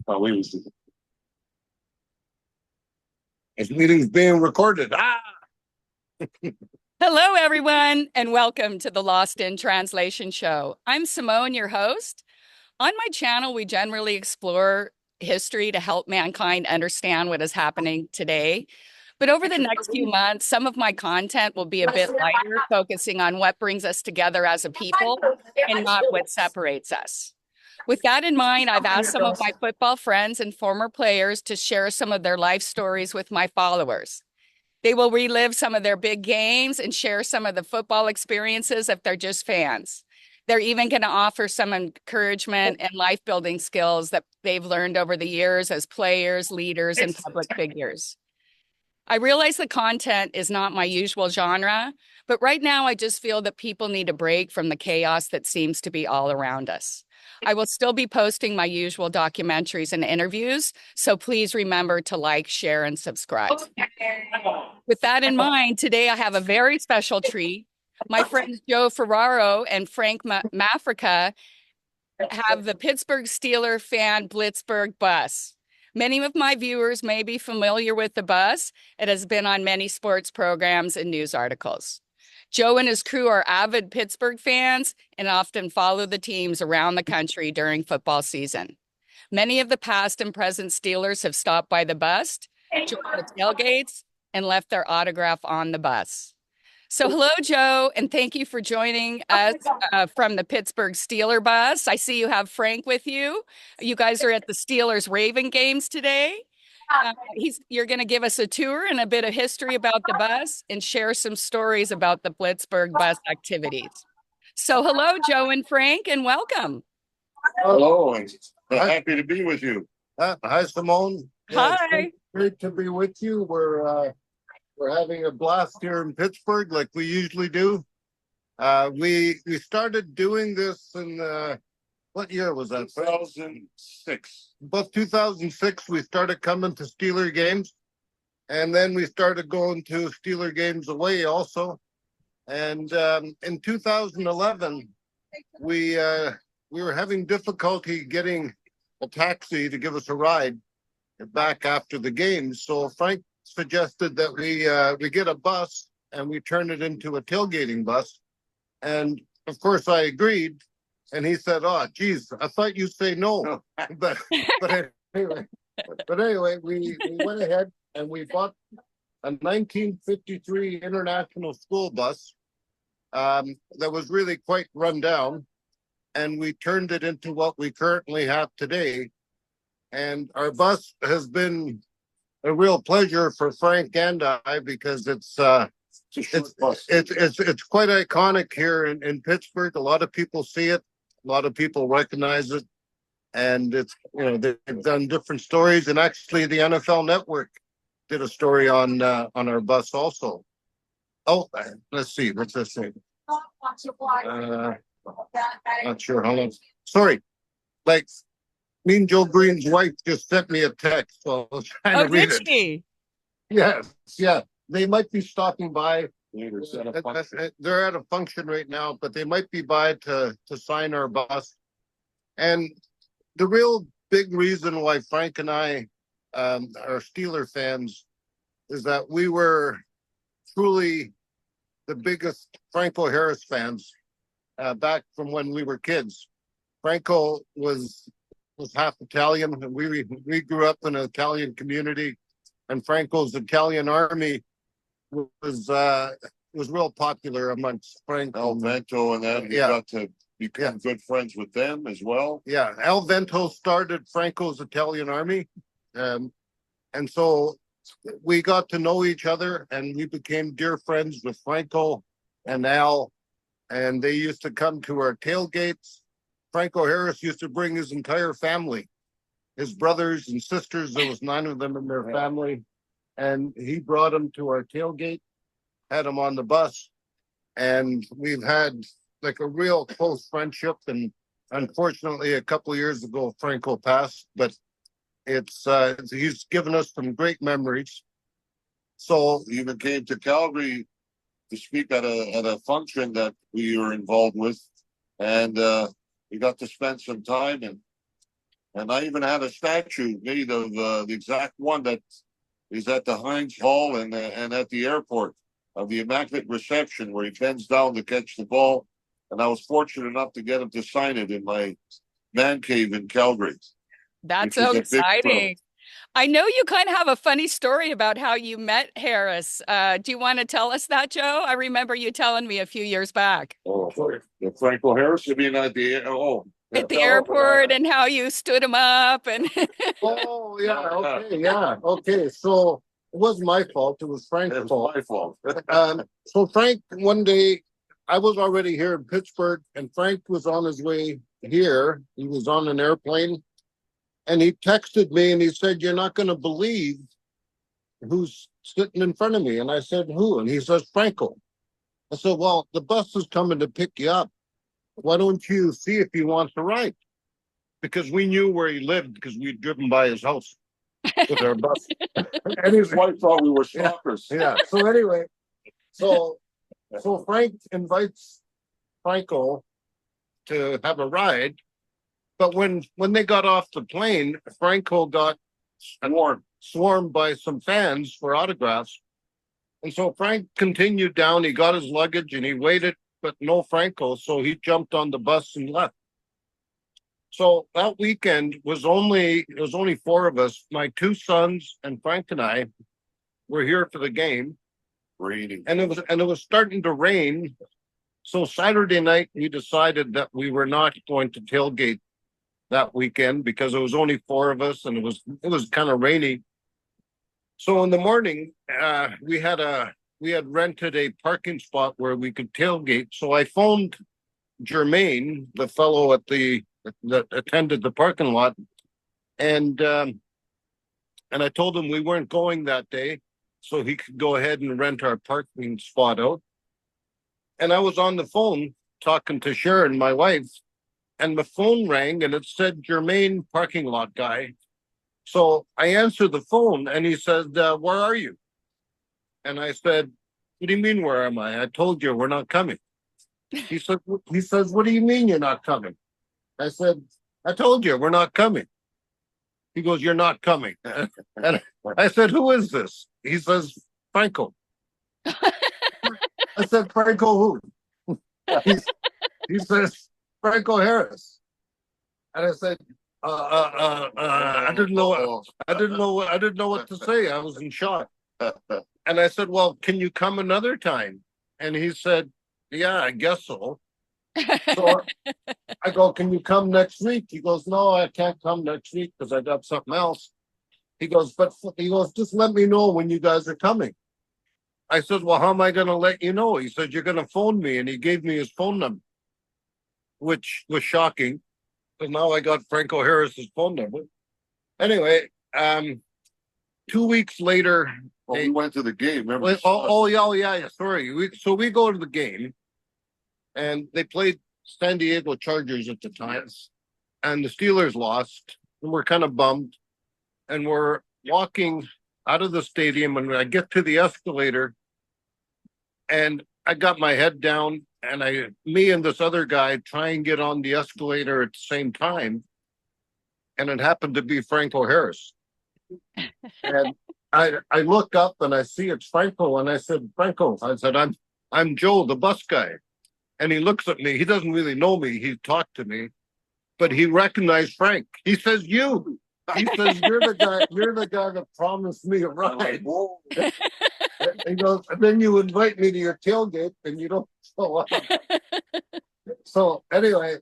Oh, wait a second. This meeting's being recorded. Hello, everyone, and welcome to the Lost in Translation show. I'm Simone, your host. On my channel, we generally explore history to help mankind understand what is happening today. But over the next few months, some of my content will be a bit lighter, focusing on what brings us together as a people and not what separates us. With that in mind, I've asked some of my football friends and former players to share some of their life stories with my followers. They will relive some of their big games and share some of the football experiences if they're just fans. They're even going to offer some encouragement and life building skills that they've learned over the years as players, leaders, and public figures. I realize the content is not my usual genre, but right now I just feel that people need a break from the chaos that seems to be all around us. I will still be posting my usual documentaries and interviews, so please remember to like, share, and subscribe. With that in mind, today I have a very special treat. My friends Joe Ferraro and Frank Mafrica have the Pittsburgh Steeler Fan Blitzburgh Bus. Many of my viewers may be familiar with the bus. It has been on many sports programs and news articles. Joe and his crew are avid Pittsburgh fans and often follow the teams around the country during football season. Many of the past and present Steelers have stopped by the bus, joined the tailgates, and left their autograph on the bus. So hello, Joe, and thank you for joining us from the Pittsburgh Steeler Bus. I see you have Frank with you. You guys are at the Steelers Raven games today. You're going to give us a tour and a bit of history about the bus and share some stories about the Blitzburgh Bus activities. So hello, Joe and Frank, and welcome. Hello, and happy to be with you. Hi, Simone. Hi. It's great to be with you. We're having a blast here in Pittsburgh, like we usually do. We started doing this in what year was that? 2006. About 2006, we started coming to Steeler games, and then we started going to Steeler games away also. And in 2011, we were having difficulty getting a taxi to give us a ride back after the game. So Frank suggested that we get a bus and we turn it into a tailgating bus. And of course I agreed. And he said, "Oh, geez, I thought you'd say no." but anyway, we went ahead and we bought a 1953 International School bus that was really quite run down. And we turned it into what we currently have today. And our bus has been a real pleasure for Frank and I because it's quite iconic here in Pittsburgh. A lot of people see it, a lot of people recognize it, and it's they've done different stories. And actually, the NFL Network did a story on our bus also. Oh, let's see, what's this thing? Not sure how long. Sorry, like. Mean Joe Green's wife just sent me a text, so I was trying to read it. She? Yes, yeah. They might be stopping by. They're at a function right now, but they might be by to sign our bus. And the real big reason why Frank and I are Steeler fans is that we were truly the biggest Franco Harris fans back from when we were kids. Franco was half Italian, and we grew up in an Italian community, and Franco's Italian army was real popular amongst Frank. Al Vento, and then you got to become good friends with them as well. Yeah, Al Vento started Franco's Italian army, and so we got to know each other, and we became dear friends with Franco and Al, and they used to come to our tailgates. Franco Harris used to bring his entire family, his brothers and sisters. There was 9 of them in their family. And he brought them to our tailgate, had them on the bus. And we've had like a real close friendship. And unfortunately, a couple of years ago, Franco passed. But he's given us some great memories. So you even came to Calgary to speak at a function that we were involved with. And we got to spend some time, and And I even had a statue made of the exact one that is at the Heinz Hall and at the airport of the Immaculate Reception, where he bends down to catch the ball. And I was fortunate enough to get him to sign it in my man cave in Calgary. That's which is so a big thrill. exciting. I know you kind of have a funny story about how you met Harris. Do you want to tell us that, Joe? I remember you telling me a few years back Oh, Franco Harris, you mean at the at the airport and how you stood him up and Oh, yeah, okay, yeah, okay. So it wasn't my fault. It was Frank's It was fault. my fault. So Frank, one day, I was already here in Pittsburgh, and Frank was on his way here. He was on an airplane, and he texted me, and he said, "You're not going to believe who's sitting in front of me." And I said, "Who?" And he says, "Franco." I said, "Well, the bus is coming to pick you up. Why don't you see if he wants to ride?" Because we knew where he lived because we'd driven by his house with our bus. And His wife thought we were Yeah. stalkers. yeah. So anyway, so Frank invites Franco to have a ride. But when they got off the plane, Franco got swarmed by some fans for autographs. And so Frank continued down. He got his luggage and he waited, but no Franco. So he jumped on the bus and left. So that weekend it was only four of us. My two sons and Frank and I were here for the game. Raining. And it was starting to rain. So Saturday night we decided that we were not going to tailgate that weekend because it was only four of us and it was kind of rainy. So in the morning, we had rented a parking spot where we could tailgate. So I phoned Jermaine, the fellow that attended the parking lot, and I told him we weren't going that day, so he could go ahead and rent our parking spot out. And I was on the phone talking to Sharon, my wife, and the phone rang and it said Jermaine, parking lot guy. So I answered the phone and he said, "Where are you?" And I said, "What do you mean, where am I? I told you we're not coming." He says, "What do you mean you're not coming?" I said, "I told you we're not coming." He goes, "You're not coming." And I said, "Who is this?" He says, "Franco." I said, "Franco who?" He says, "Franco Harris." And I said, I didn't know what to say. I was in shock. And I said, "Well, can you come another time?" And he said, "Yeah, I guess so." So I go, "Can you come next week?" He goes, "No, I can't come next week because I got something else." He goes, "Just let me know when you guys are coming." I said, "Well, how am I going to let you know?" He said, "You're going to phone me." And he gave me his phone number, which was shocking. Because now I got Franco Harris's phone number. Anyway, 2 weeks later. Well, we went to the game. Remember? Yeah. Sorry. We go to the game, and they played San Diego Chargers at the time, and the Steelers lost, and we're kind of bummed. And we're walking out of the stadium, and I get to the escalator, and I got my head down, and me and this other guy try and get on the escalator at the same time, and it happened to be Franco Harris. And I look up and I see it's Franco, and I said, "Franco," I said, I'm Joe, the bus guy." And he looks at me. He doesn't really know me. He talked to me, but he recognized Frank. He says, "You." He says, You're the guy that promised me a ride." He goes, "And then you invite me to your tailgate and you don't show up." So anyway,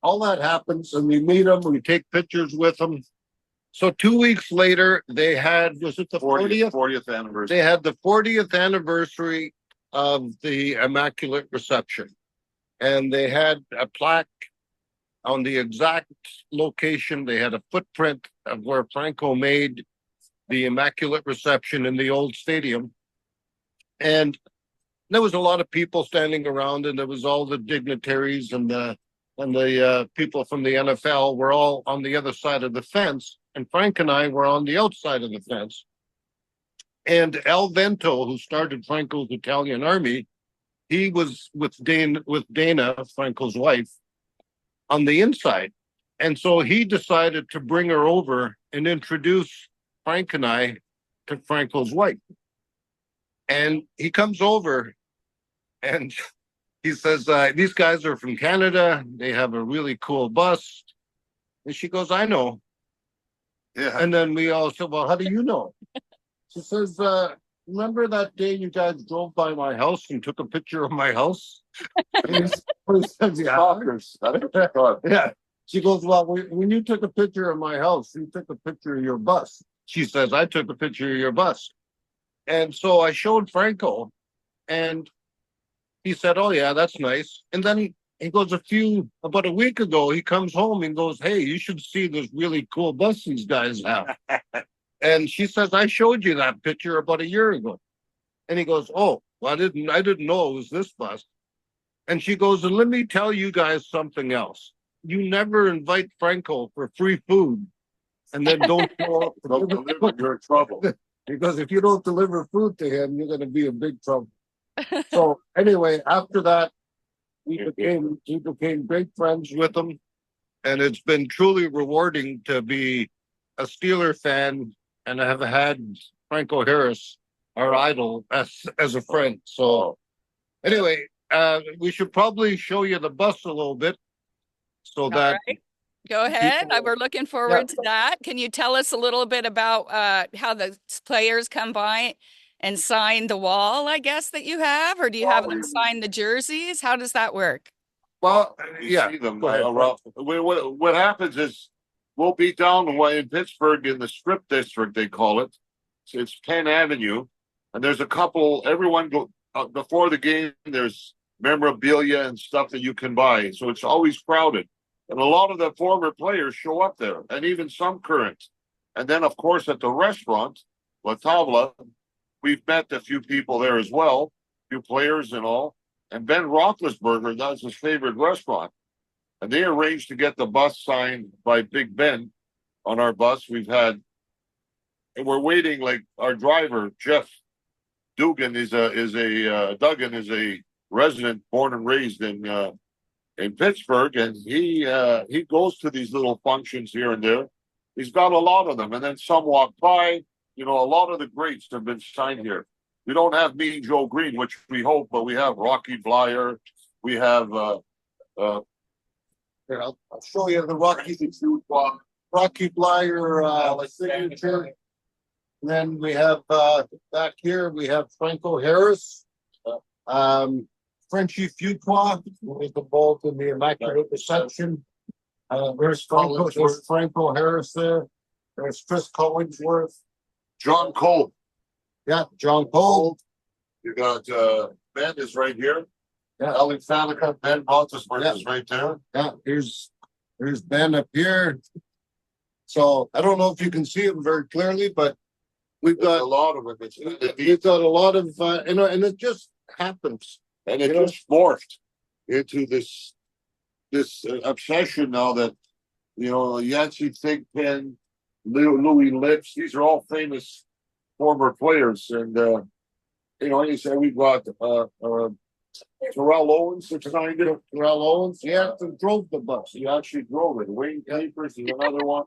all that happens and we meet him, we take pictures with him. So 2 weeks later, they had, was it the 40th anniversary? They had the 40th anniversary of the Immaculate Reception. And they had a plaque on the exact location. They had a footprint of where Franco made the Immaculate Reception in the old stadium. And there was a lot of people standing around, and there was all the dignitaries and the people from the NFL were all on the other side of the fence. And Frank and I were on the outside of the fence. And Al Vento, who started Franco's Italian Army, he was with Dana, Franco's wife, on the inside. And so he decided to bring her over and introduce Frank and I to Franco's wife. And he comes over and he says, these guys are from Canada. They have a really cool bus. And she goes, I know. Yeah. And then we all said, well, how do you know? She says, remember that day you guys drove by my house and took a picture of my house? And he says, yeah. Stalkers. That's what you thought. Yeah. She goes, well, when you took a picture of my house, you took a picture of your bus. She says, I took a picture of your bus. And so I showed Franco, and he said, oh, yeah, that's nice. And then he goes, about a week ago, he comes home and goes, hey, you should see this really cool bus these guys have. And she says, I showed you that picture about a year ago. And he goes, oh, well, I didn't know it was this bus. And she goes, and let me tell you guys something else. You never invite Franco for free food and then don't show up. Don't deliver, you're in trouble. Because if you don't deliver food to him, you're going to be in big trouble. So anyway, after that, we became great friends with him. And it's been truly rewarding to be a Steeler fan and have had Franco Harris, our idol, as a friend. So anyway, we should probably show you the bus a little bit. So that right. Go ahead. We're looking forward to that. Can you tell us a little bit about how the players come by and sign the wall, I guess, that you have? Or do you have them sign the jerseys? How does that work? Well, You see them around. What happens is we'll be down in Pittsburgh in the Strip District, they call it. So it's Penn Avenue. And there's a couple, everyone before the game, there's memorabilia and stuff that you can buy. So it's always crowded. And a lot of the former players show up there, and even some current. And then, of course, at the restaurant, La Tavla, we've met a few people there as well, a few players and all. And Ben Roethlisberger, that's his favorite restaurant. And they arranged to get the bus signed by Big Ben on our bus. And we're waiting, like our driver, Jeff Duggan is a resident born and raised in Pittsburgh, and he goes to these little functions here and there. He's got a lot of them, and then some walk by. A lot of the greats have been signed here. We don't have Mean Joe Green, which we hope, but we have Rocky Blyer. We have here, I'll show you the Rocky Blyer signature. And then we have back here we have Franco Harris. Frenchie Fuqua, who is involved in the Immaculate Reception. There's Franco Harris there. There's Chris Collingsworth. John Cole. Yeah, John Cole. You got Ben is right here. Yeah. Alex Fanica, Ben Roethlisberger is right there. Yeah, here's Ben up here. So I don't know if you can see him very clearly, but we've got a lot of it. We've got a lot of and it just happens. And it just morphed into this obsession now that, Yancey Thigpen, Louis Lips, these are all famous former players. And, you say we've got Terrell Owens, Terrell Owens. He actually drove the bus. He actually drove it. Wayne Capers is another one.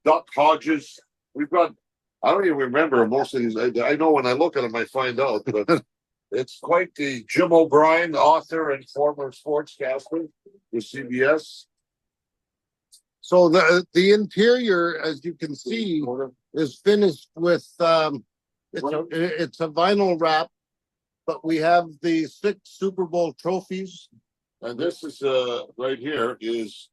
Duck Hodges. We've got, I don't even remember most of these. I know when I look at them, I find out. But it's quite the Jim O'Brien, author and former sportscaster with CBS. So the interior, as you can see, is finished with it's a vinyl wrap, but we have the 6 Super Bowl trophies. And this is right here is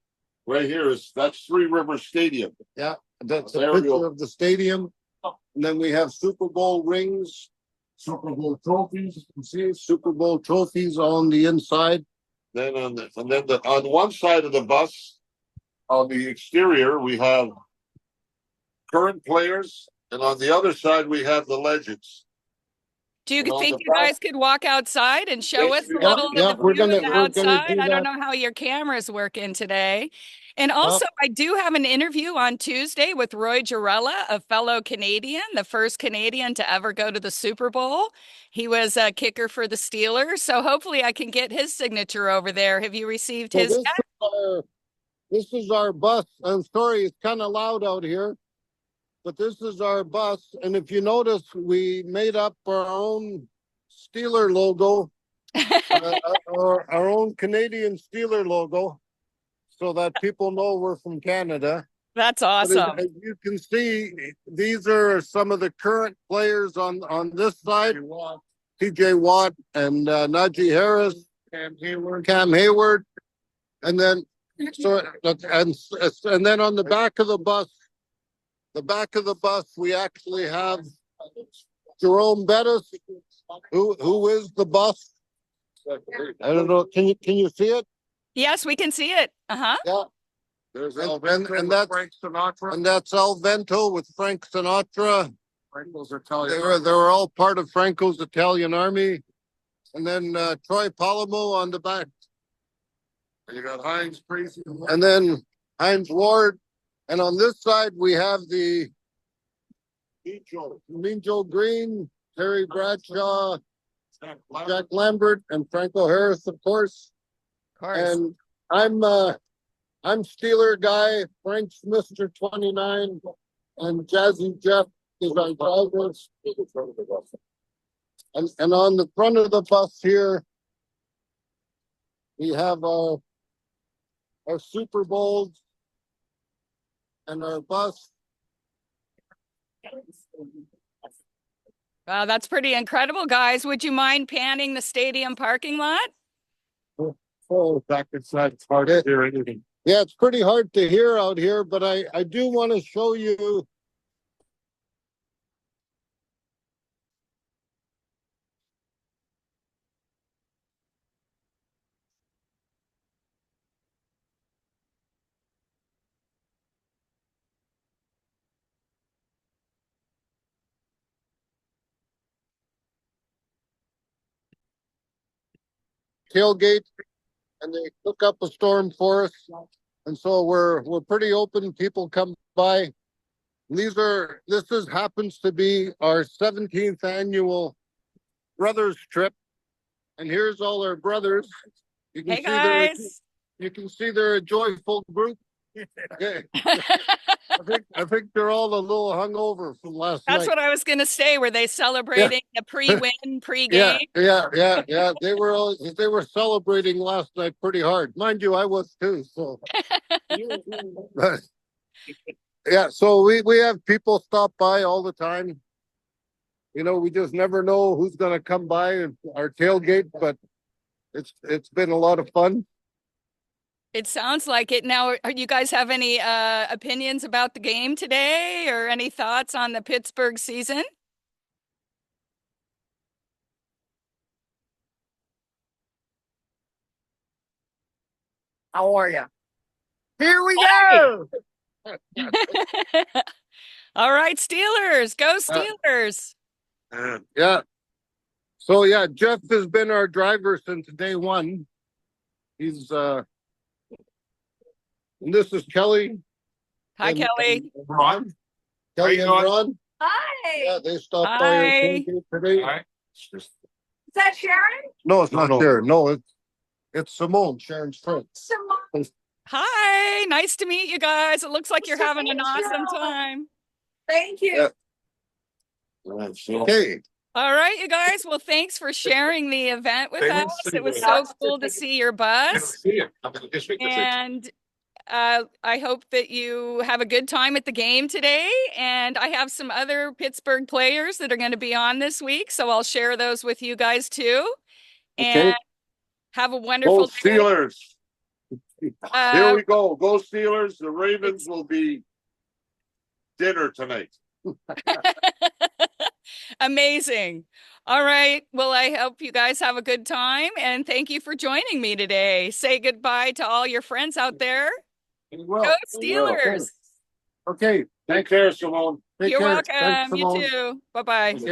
that's Three Rivers Stadium. Yeah, that's a picture of the stadium. And then we have Super Bowl rings. Super Bowl trophies, you can see Super Bowl trophies on the inside. Then on one side of the bus, on the exterior, we have current players, and on the other side we have the legends. Do you think you guys could walk outside and show us a little of the view of the outside? I don't know how your camera's working today. And also, I do have an interview on Tuesday with Roy Gerela, a fellow Canadian, the first Canadian to ever go to the Super Bowl. He was a kicker for the Steelers, so hopefully I can get his signature over there. Have you received his yet? This is our bus. I'm sorry, it's kind of loud out here, but this is our bus. And if you notice, we made up our own Steeler logo, our own Canadian Steeler logo, so that people know we're from Canada. That's But awesome. as you can see, these are some of the current players on this side. TJ Watt and Najee Harris, Cam Hayward, and then and then on the back of the bus, we actually have Jerome Bettis, who is the bus. I don't know. Can you see it? Yes, we can see it. Uh-huh. Yeah. There's And that's Frank Sinatra. And that's Al Vento with Frank Sinatra. Franco's Italian. They were all part of Franco's Italian army. And then Troy Polamo on the back. You got Heinz Crazy. And then Heinz Ward. And on this side, we have the Mean Joe Green, Terry Bradshaw, Jack Lambert, and Franco Harris, of course. Of course. And I'm Steeler guy. Frank's Mr. 29, and Jazzy Jeff is our driver. And on the front of the bus here, we have our Super Bowls and our bus. Wow, that's pretty incredible, guys. Would you mind panning the stadium parking lot? Oh, back inside, it's hard to hear anything. Yeah, it's pretty hard to hear out here, but I do want to show you. Tailgate, and they took up a storm for us, and so we're pretty open. People come by. This happens to be our 17th annual brothers trip, and here's all our brothers. You can Hey, see guys. you can see they're a joyful group. Okay. I think they're all a little hungover from last night. That's what I was going to say. Were they celebrating the pre-win, pre-game? Yeah. They were celebrating last night pretty hard. Mind you, I was too. So, yeah. So we have people stop by all the time. You know, we just never know who's going to come by our tailgate, but it's been a lot of fun. It sounds like it. Now, you guys have any opinions about the game today or any thoughts on the Pittsburgh season? How are you? Here we go. All right, Steelers, go Steelers. Yeah. So yeah, Jeff has been our driver since day one. He's and this is Kelly. Hi, Kelly. And Ron. Kelly and Ron. Hi. Yeah, they stopped by Hi. our tailgate today. Is that Sharon? No, it's not Sharon. No, it's Simone, Sharon's friend. Simone. Hi, nice to meet you guys. It looks like you're Nice to having an meet awesome you. time. Thank you. Yeah. Okay. All right, you guys. Well, thanks for sharing the event with us. It was so cool to see your bus. And I hope that you have a good time at the game today. And I have some other Pittsburgh players that are going to be on this week, so I'll share those with you guys too. And Okay. have a wonderful Go Steelers. Here day. we go. Go Steelers. The Ravens will be dinner tonight. Amazing. All right. Well, I hope you guys have a good time, and thank you for joining me today. Say goodbye to all your friends out there. Go Steelers. Okay. Take care, Simone. Take You're care. welcome. Thanks, Simone. You too. Bye-bye.